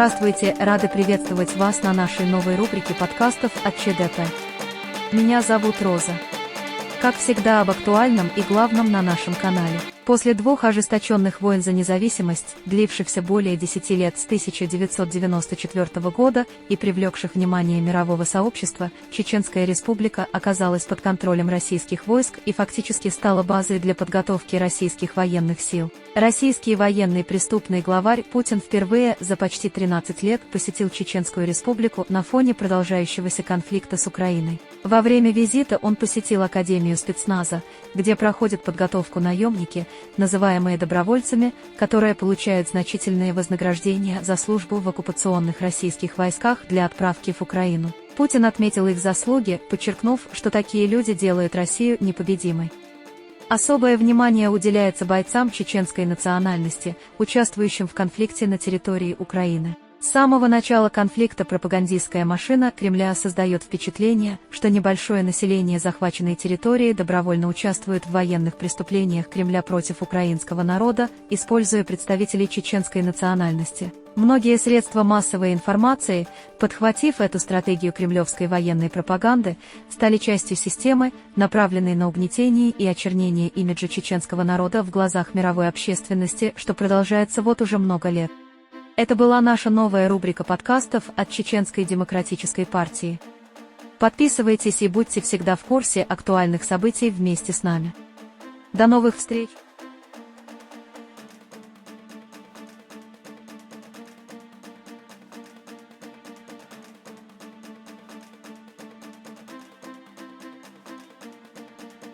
Здравствуйте, рады приветствовать вас на нашей новой рубрике подкастов от ЧДП. Меня зовут Роза. Как всегда, об актуальном и главном на нашем канале. После двух ожесточенных войн за независимость, длившихся более 10 лет с 1994 года и привлекших внимание мирового сообщества, Чеченская Республика оказалась под контролем российских войск и фактически стала базой для подготовки российских военных сил. Российский военный преступный главарь Путин впервые за почти 13 лет посетил Чеченскую Республику на фоне продолжающегося конфликта с Украиной. Во время визита он посетил Академию спецназа, где проходят подготовку наемники, называемые добровольцами, которые получают значительные вознаграждения за службу в оккупационных российских войсках для отправки в Украину. Путин отметил их заслуги, подчеркнув, что такие люди делают Россию непобедимой. Особое внимание уделяется бойцам чеченской национальности, участвующим в конфликте на территории Украины. С самого начала конфликта пропагандистская машина Кремля создает впечатление, что небольшое население захваченной территории добровольно участвует в военных преступлениях Кремля против украинского народа, используя представителей чеченской национальности. Многие средства массовой информации, подхватив эту стратегию кремлевской военной пропаганды, стали частью системы, направленной на угнетение и очернение имиджа чеченского народа в глазах мировой общественности, что продолжается вот уже много лет. Это была наша новая рубрика подкастов от Чеченской демократической партии. Подписывайтесь и будьте всегда в курсе актуальных событий вместе с нами. До новых встреч!